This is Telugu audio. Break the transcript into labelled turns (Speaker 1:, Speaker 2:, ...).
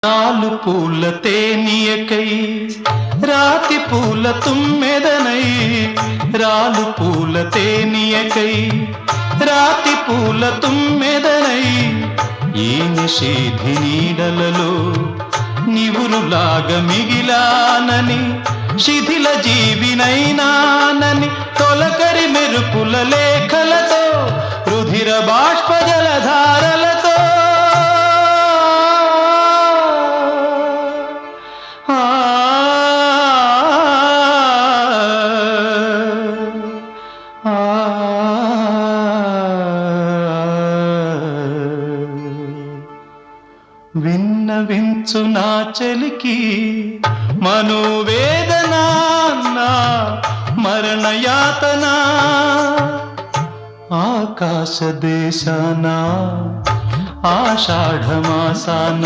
Speaker 1: నాలు పూల తేనియకై రాతి పూల తుమ్మెదనై రాలు పూల తేనియకై రాతి పూల తుమ్మెదనై ఈ నిషేధి నీడలలో నివురులాగా మిగిలానని శిథిల జీవినైనానని తొలకరి మెరుపుల లేఖలతో రుధిర బాష్ప జలధారలతో విన్నవించు నా చలికి మనోవేదన మరణయాతన ఆకాశ దేశాన ఆషాఢమాసాన